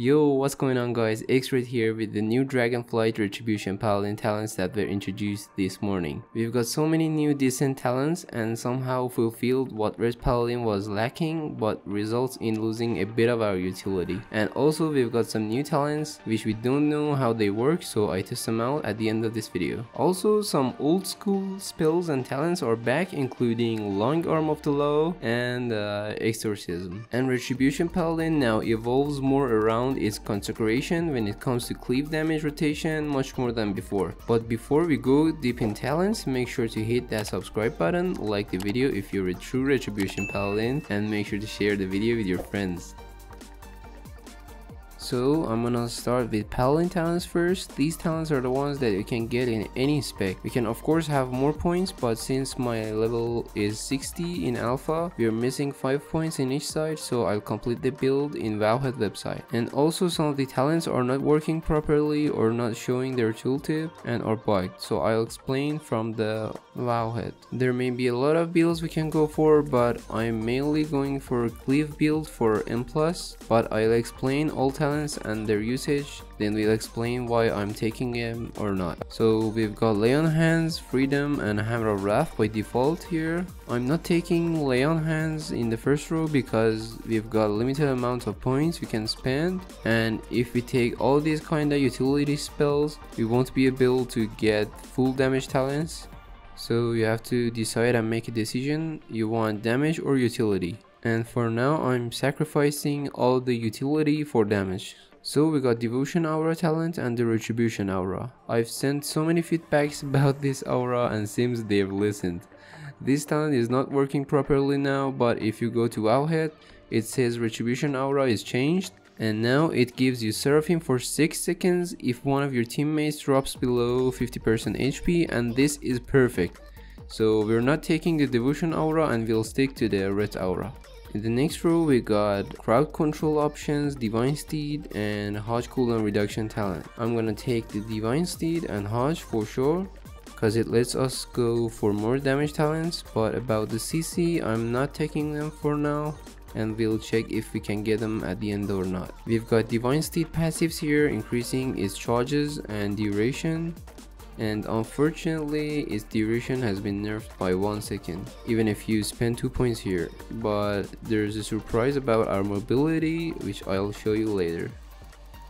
Yo, what's going on guys, Xret here with the new Dragonflight Retribution Paladin talents that were introduced this morning. We've got so many new decent talents and somehow fulfilled what Ret Paladin was lacking, but results in losing a bit of our utility. And also we've got some new talents which we don't know how they work, so I test them out at the end of this video. Also some old school spells and talents are back, including Long Arm of the Law and Exorcism. And Retribution Paladin now evolves more around its consecration when it comes to cleave damage rotation much more than before. But before we go deep in talents, make sure to hit that subscribe button, like the video if you're a true Retribution Paladin, and make sure to share the video with your friends. So I'm gonna start with Paladin Talents first. These talents are the ones that you can get in any spec. We can of course have more points, but since my level is 60 in alpha, we are missing 5 points in each side, so I'll complete the build in Wowhead website. And also some of the talents are not working properly or not showing their tooltip and are bugged, so I'll explain from the Wowhead. There may be a lot of builds we can go for, but I'm mainly going for cleave build for M+, but I'll explain all talents and their usage, then we'll explain why I'm taking them or not. So we've got Lay on Hands, Freedom and Hammer of Wrath by default here. I'm not taking Lay on Hands in the first row because we've got limited amount of points we can spend, and if we take all these kinda utility spells we won't be able to get full damage talents. So you have to decide and make a decision, you want damage or utility. And for now I'm sacrificing all the utility for damage. So we got Devotion Aura talent and the Retribution Aura. I've sent so many feedbacks about this aura and seems they've listened. This talent is not working properly now, but if you go to Wowhead, it says Retribution Aura is changed, and now it gives you Seraphim for 6 seconds if one of your teammates drops below 50% HP, and this is perfect. So we're not taking the Devotion Aura and we'll stick to the Ret Aura. In the next row we got crowd control options, Divine Steed and Hodge cooldown reduction talent. I'm gonna take the Divine Steed and Hodge for sure, cause it lets us go for more damage talents, but about the CC I'm not taking them for now, and we'll check if we can get them at the end or not. We've got Divine Steed passives here, increasing its charges and duration, and unfortunately its duration has been nerfed by 1 second even if you spend 2 points here. But there's a surprise about our mobility which I'll show you later.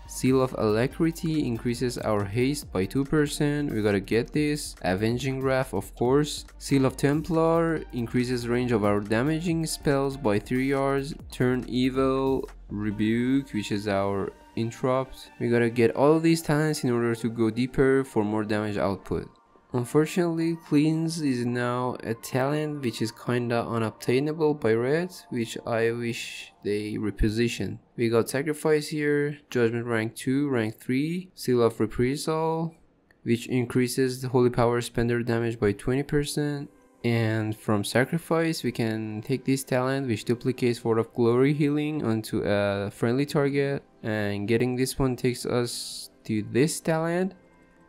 Seal of Alacrity increases our haste by 2%, we gotta get this. Avenging Wrath of course. Seal of Templar increases range of our damaging spells by 3 yards. Turn Evil, Rebuke, which is our interrupt. We gotta get all of these talents in order to go deeper for more damage output. Unfortunately, Cleanse is now a talent which is kinda unobtainable by Ret, which I wish they reposition. We got Sacrifice here, Judgment rank 2, rank 3, Seal of Reprisal, which increases the Holy Power spender damage by 20%. And from Sacrifice we can take this talent which duplicates Word of Glory healing onto a friendly target, and getting this one takes us to this talent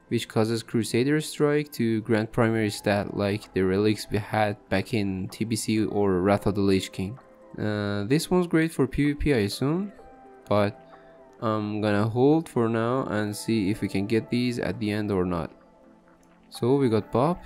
which causes Crusader Strike to grant primary stat like the relics we had back in TBC or Wrath of the Lich King. This one's great for PvP I assume, but I'm gonna hold for now and see if we can get these at the end or not. So we got Bop,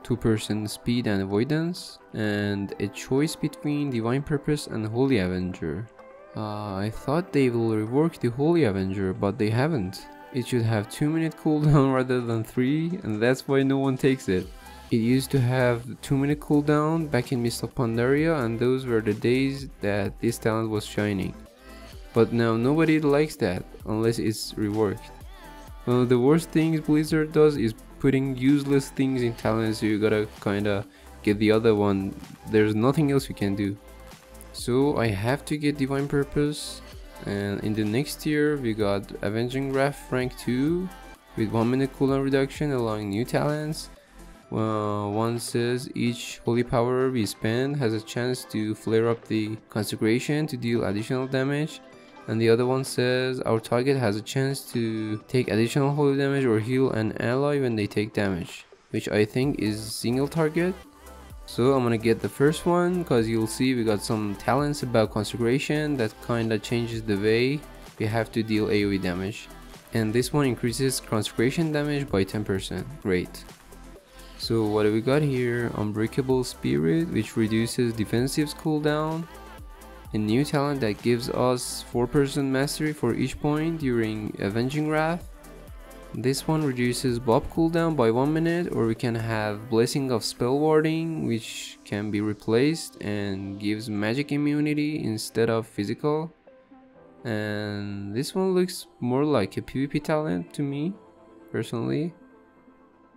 2% speed and avoidance, and a choice between Divine Purpose and Holy Avenger. I thought they will rework the Holy Avenger, but they haven't. It should have 2-minute cooldown rather than 3, and that's why no one takes it. It used to have 2-minute cooldown back in Mist of Pandaria, and those were the days that this talent was shining. But now nobody likes that unless it's reworked. One of the worst things Blizzard does is putting useless things in talents, so you gotta kinda get the other one. There's nothing else you can do. So I have to get Divine Purpose, and in the next tier we got Avenging Wrath rank 2 with 1-minute cooldown reduction allowing new talents. One says each holy power we spend has a chance to flare up the consecration to deal additional damage, and the other one says our target has a chance to take additional holy damage or heal an ally when they take damage, which I think is single target. So I'm gonna get the first one because you'll see we got some talents about consecration that kinda changes the way we have to deal AoE damage. And this one increases consecration damage by 10%. Great. So what do we got here? Unbreakable Spirit, which reduces defensive's cooldown. A new talent that gives us 4% mastery for each point during Avenging Wrath. This one reduces buff cooldown by 1 minute, or we can have Blessing of Spell Warding, which can be replaced and gives magic immunity instead of physical. And this one looks more like a PvP talent to me, personally.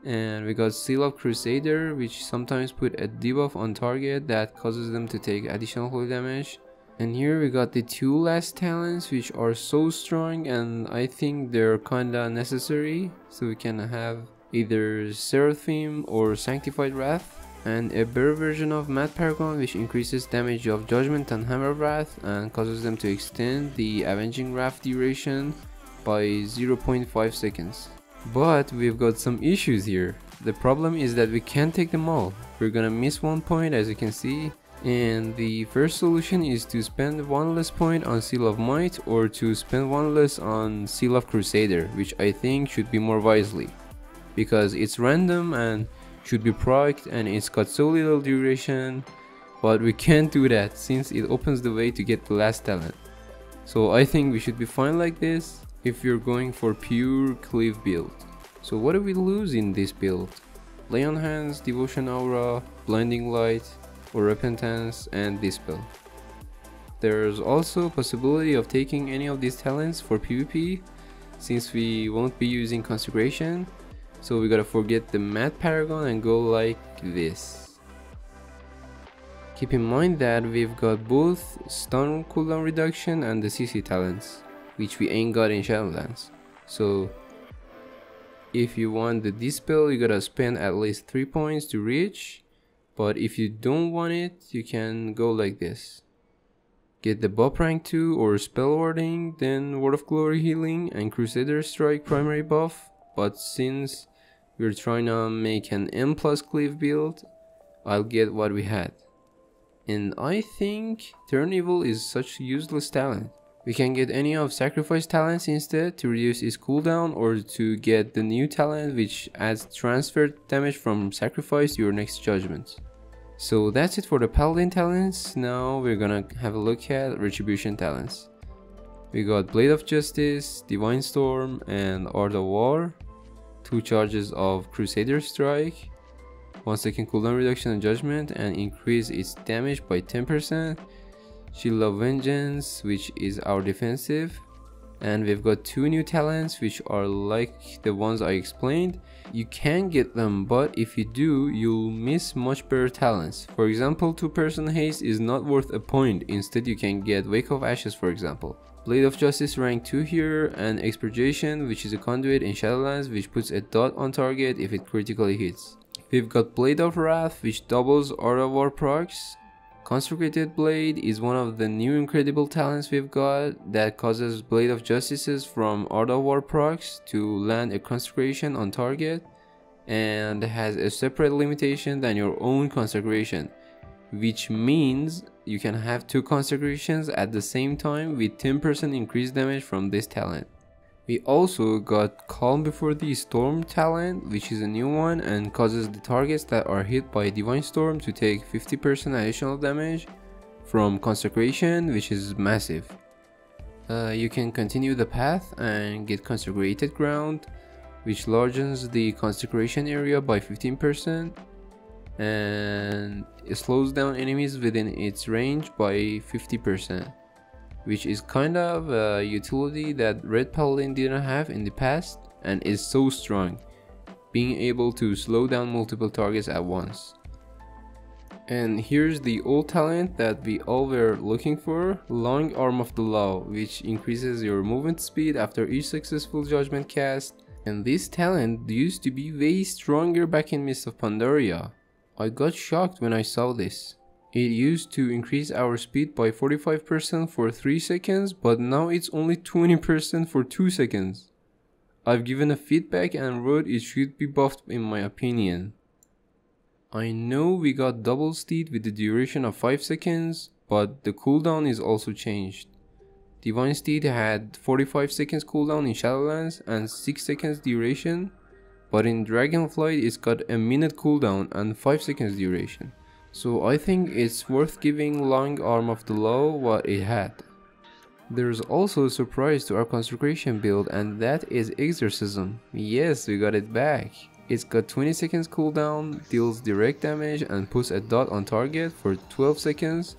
And we got Seal of Crusader, which sometimes put a debuff on target that causes them to take additional holy damage. And here we got the two last talents, which are so strong, and I think they're kinda necessary. So we can have either Seraphim or Sanctified Wrath. And a better version of Mad Paragon, which increases damage of Judgment and Hammer Wrath and causes them to extend the Avenging Wrath duration by 0.5 seconds. But we've got some issues here. The problem is that we can't take them all. We're gonna miss 1 point, as you can see. And the first solution is to spend 1 less point on Seal of Might, or to spend 1 less on Seal of Crusader, which I think should be more wisely, because it's random and should be procced, and it's got so little duration. But we can't do that since it opens the way to get the last talent. So I think we should be fine like this if you're going for pure cleave build. So what do we lose in this build? Lay on Hands, Devotion Aura, Blinding Light, or Repentance, and Dispel. There's also a possibility of taking any of these talents for PvP, since we won't be using Consecration. So we gotta forget the Mad Paragon and go like this. Keep in mind that we've got both stun cooldown reduction and the CC talents, which we ain't got in Shadowlands. So if you want the Dispel, you gotta spend at least 3 points to reach. But if you don't want it, you can go like this. Get the buff rank 2 or Spell Warding, then Word of Glory healing and Crusader Strike primary buff. But since we're trying to make an M plus cleave build, I'll get what we had. And I think Turn Evil is such a useless talent. We can get any of Sacrifice talents instead to reduce its cooldown, or to get the new talent which adds transfer damage from Sacrifice to your next judgment. So that's it for the Paladin Talents. Now we're gonna have a look at Retribution Talents. We got Blade of Justice, Divine Storm, and Art of War. 2 charges of Crusader Strike, 1 second cooldown reduction on Judgment, and increase its damage by 10%. Shield of Vengeance, which is our defensive. And we've got 2 new talents which are like the ones I explained. You can get them, but if you do, you'll miss much better talents. For example, 2-person haste is not worth a point. Instead you can get Wake of Ashes, for example. Blade of Justice rank 2 here, and Expurgation, which is a conduit in Shadowlands, which puts a dot on target if it critically hits. We've got Blade of Wrath, which doubles Art of War procs. Consecrated Blade is one of the new incredible talents we've got that causes Blade of Justices from Art of War procs to land a consecration on target, and has a separate limitation than your own consecration, which means you can have 2 consecrations at the same time with 10% increased damage from this talent. We also got Calm Before the Storm talent, which is a new one and causes the targets that are hit by Divine Storm to take 50% additional damage from Consecration, which is massive. You can continue the path and get Consecrated Ground, which largens the Consecration area by 15%, and it slows down enemies within its range by 50%. Which is kind of a utility that Ret Paladin didn't have in the past, and is so strong, being able to slow down multiple targets at once. And here's the old talent that we all were looking for, Long Arm of the Law, which increases your movement speed after each successful judgment cast. And this talent used to be way stronger back in Mist of Pandaria. I got shocked when I saw this. It used to increase our speed by 45% for 3 seconds, but now it's only 20% for 2 seconds. I've given a feedback and wrote it should be buffed in my opinion. I know we got double steed with the duration of 5 seconds, but the cooldown is also changed. Divine Steed had 45 seconds cooldown in Shadowlands and 6 seconds duration, but in Dragonflight it's got a minute cooldown and 5 seconds duration. So I think it's worth giving Long Arm of the Law what it had. There's also a surprise to our Consecration build, and that is Exorcism. Yes, we got it back. It's got 20 seconds cooldown, deals direct damage and puts a dot on target for 12 seconds.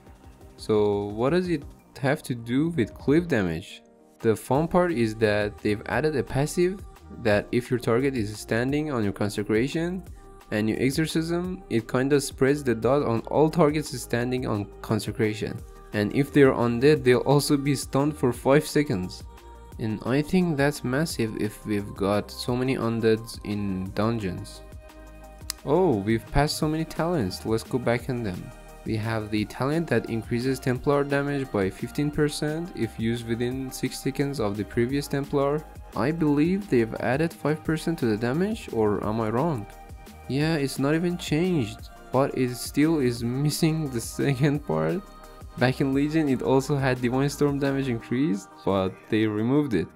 So what does it have to do with cleave damage? The fun part is that they've added a passive that if your target is standing on your Consecration and you Exorcism, it kinda spreads the dot on all targets standing on Consecration. And if they're undead, they'll also be stunned for 5 seconds. And I think that's massive if we've got so many undeads in dungeons. Oh, we've passed so many talents, let's go back on them. We have the talent that increases Templar damage by 15% if used within 6 seconds of the previous Templar. I believe they've added 5% to the damage, or am I wrong? Yeah, it's not even changed, but it still is missing the second part. Back in Legion it also had Divine Storm damage increased, but they removed it.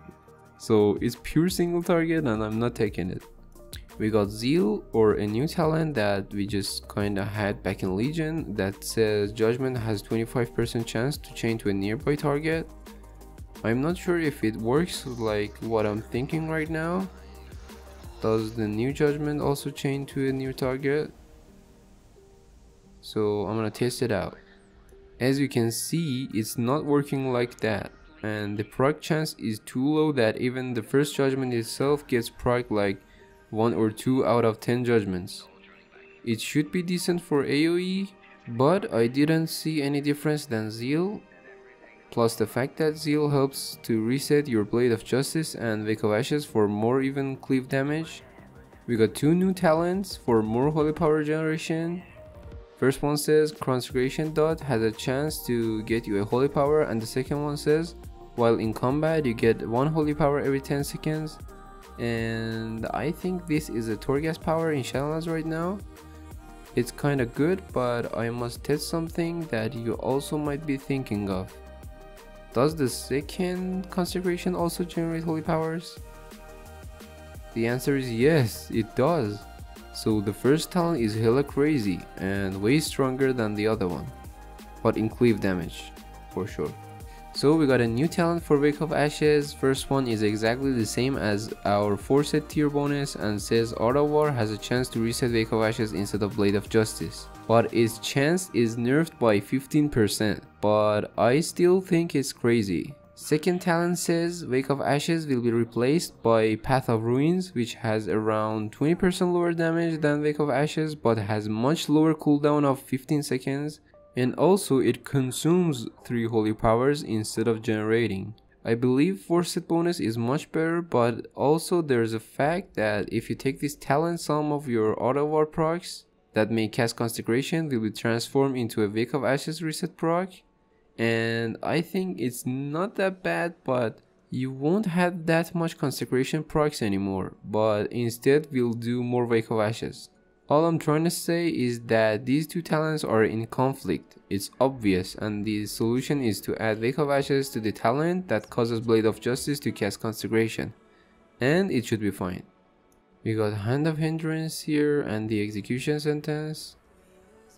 So it's pure single target and I'm not taking it. We got Zeal, or a new talent that we just kinda had back in Legion, that says Judgment has 25% chance to chain to a nearby target. I'm not sure if it works like what I'm thinking right now. Does the new Judgment also chain to a near target? So I'm gonna test it out. As you can see, it's not working like that, and the proc chance is too low that even the first judgment itself gets proc like 1 or 2 out of 10 judgments. It should be decent for AoE, but I didn't see any difference than Zeal, plus the fact that Zeal helps to reset your Blade of Justice and Wake of Ashes for more even cleave damage. We got 2 new talents for more holy power generation. First one says Consecration Dot has a chance to get you a holy power, and the second one says while in combat you get 1 holy power every 10 seconds. And I think this is a Torghast power in Shadowlands right now. It's kinda good, but I must test something that you also might be thinking of. Does the second Consecration also generate holy powers? The answer is yes, it does. So the first talent is hella crazy and way stronger than the other one, but in cleave damage for sure. So we got a new talent for Wake of Ashes. First one is exactly the same as our 4-set tier bonus and says Art of War has a chance to reset Wake of Ashes instead of Blade of Justice, but its chance is nerfed by 15%, but I still think it's crazy. Second talent says Wake of Ashes will be replaced by Path of Ruins, which has around 20% lower damage than Wake of Ashes but has much lower cooldown of 15 seconds, and also it consumes 3 holy powers instead of generating. I believe 4-set bonus is much better, but also there's a fact that if you take this talent, some of your Auto War procs that may cast Consecration will be transformed into a Wake of Ashes reset proc. And I think it's not that bad, but you won't have that much Consecration procs anymore, but instead we'll do more Wake of Ashes. All I'm trying to say is that these 2 talents are in conflict. It's obvious, and the solution is to add Wake of Ashes to the talent that causes Blade of Justice to cast Consecration, and it should be fine. We got Hand of Hindrance here and the Execution Sentence.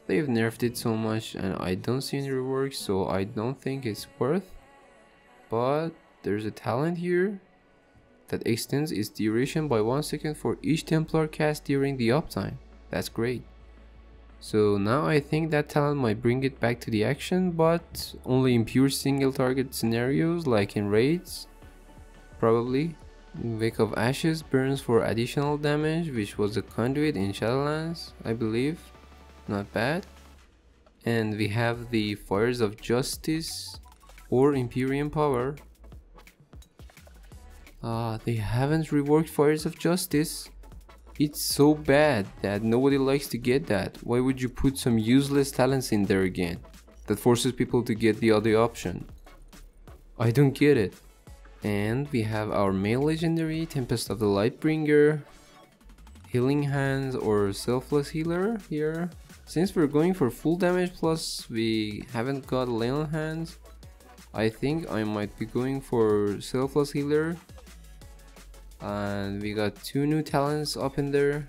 They've nerfed it so much and I don't see any reworks, so I don't think it's worth. But there's a talent here that extends its duration by 1 second for each Templar cast during the uptime. That's great. So now I think that talent might bring it back to the action, but only in pure single target scenarios like in raids. Probably. Wake of Ashes burns for additional damage, which was a conduit in Shadowlands, I believe. Not bad. And we have the Fires of Justice or Imperium Power. They haven't reworked Fires of Justice. It's so bad that nobody likes to get that. Why would you put some useless talents in there again that forces people to get the other option? I don't get it. And we have our male legendary Tempest of the Lightbringer, Healing Hands or Selfless Healer here. Since we're going for full damage plus we haven't got Ley on Hands, I think I might be going for Selfless Healer. And we got 2 new talents up in there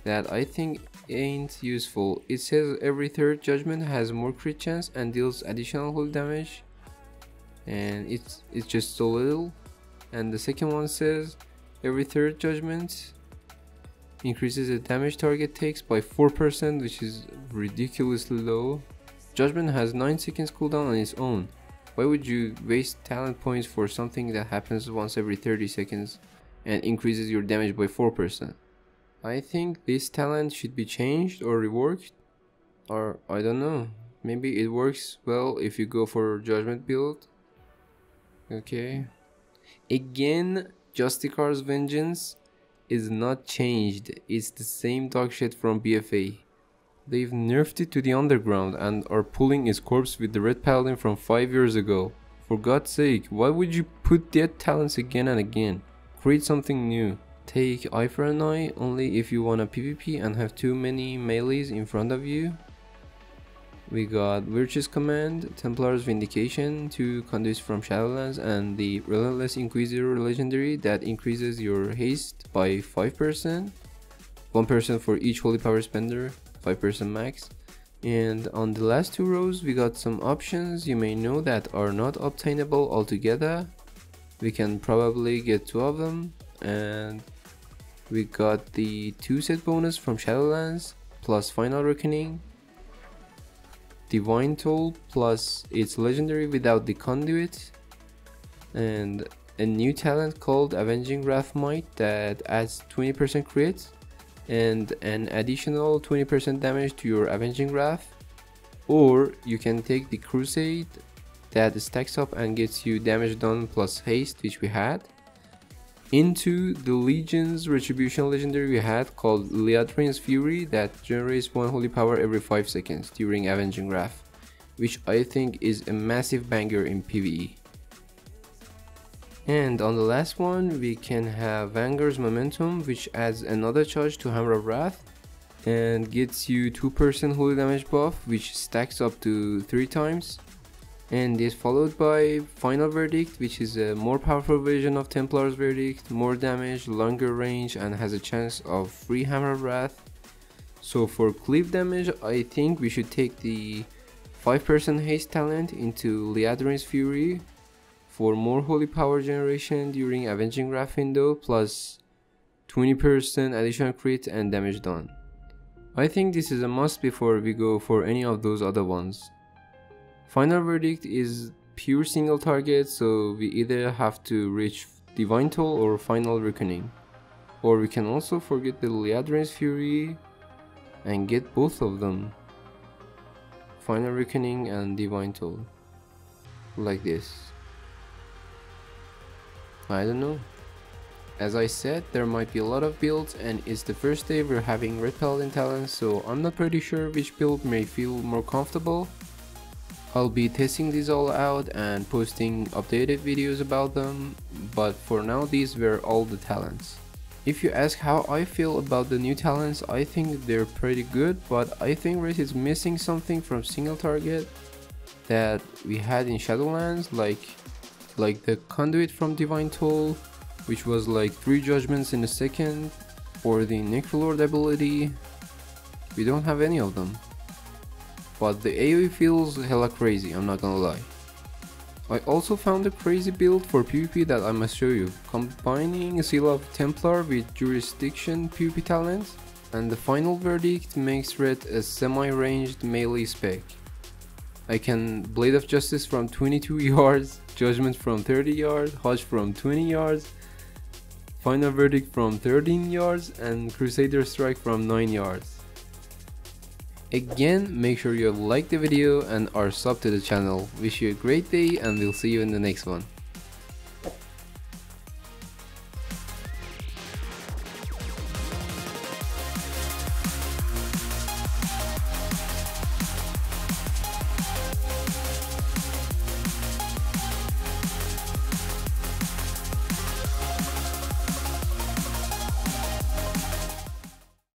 that I think ain't useful. It says every third judgment has more crit chance and deals additional holy damage, and it's just so little. And the second one says every third judgment increases the damage target takes by 4%, which is ridiculously low. Judgment has 9 seconds cooldown on its own. Why would you waste talent points for something that happens once every 30 seconds and increases your damage by 4%? I think this talent should be changed or reworked, or I don't know. Maybe it works well if you go for judgment build. Okay. Again, Justicar's Vengeance is not changed. It's the same dog shit from BFA. They've nerfed it to the underground and are pulling its corpse with the Ret Paladin from 5 years ago. For God's sake, why would you put dead talents again and again? Create something new. Take Eye for an Eye only if you wanna PvP and have too many melees in front of you. We got Virtuous Command, Templar's Vindication, 2 conduits from Shadowlands, and the Relentless Inquisitor legendary that increases your haste by 5%. 1% for each holy power spender, 5% max. And on the last 2 rows we got some options you may know that are not obtainable altogether. We can probably get 2 of them, and we got the 2 set bonus from Shadowlands plus Final Reckoning, Divine Toll plus its legendary without the conduit, and a new talent called Avenging Wrath Might that adds 20% crit and an additional 20% damage to your Avenging Wrath. Or you can take the Crusade that stacks up and gets you damage done plus haste, which we had, into the Legion's Retribution legendary we had called Liadrin's Fury that generates 1 holy power every 5 seconds during Avenging Wrath, which I think is a massive banger in PvE. And on the last one we can have Vanguard's Momentum, which adds another charge to Hammer of Wrath and gets you 2% holy damage buff, which stacks up to 3 times. And is followed by Final Verdict, which is a more powerful version of Templar's Verdict, more damage, longer range, and has a chance of free Hammer of Wrath. So for cleave damage, I think we should take the 5% haste talent into Liadrin's Fury for more holy power generation during Avenging Wrath window, plus 20% additional crit and damage done. I think this is a must before we go for any of those other ones. Final Verdict is pure single target, so we either have to reach Divine Toll or Final Reckoning. Or we can also forget the Liadrin's Fury and get both of them. Final Reckoning and Divine Toll. Like this. I don't know. As I said, there might be a lot of builds and it's the first day we're having Ret Paladin Talents, so I'm not pretty sure which build may feel more comfortable. I'll be testing these all out and posting updated videos about them, but for now these were all the talents. If you ask how I feel about the new talents, I think they're pretty good, but I think Ret is missing something from single target that we had in Shadowlands, like the conduit from Divine Toll, which was like 3 judgments in a second, or the Necrolord ability. We don't have any of them. But the AoE feels hella crazy, I'm not gonna lie. I also found a crazy build for PvP that I must show you, combining Seal of Templar with Jurisdiction PvP talents, and the Final Verdict makes Ret a semi-ranged melee spec. I can Blade of Justice from 22 yards, Judgment from 30 yards, Hodge from 20 yards, Final Verdict from 13 yards, and Crusader Strike from 9 yards. Again, make sure you like the video and are sub to the channel. Wish you a great day and we'll see you in the next one.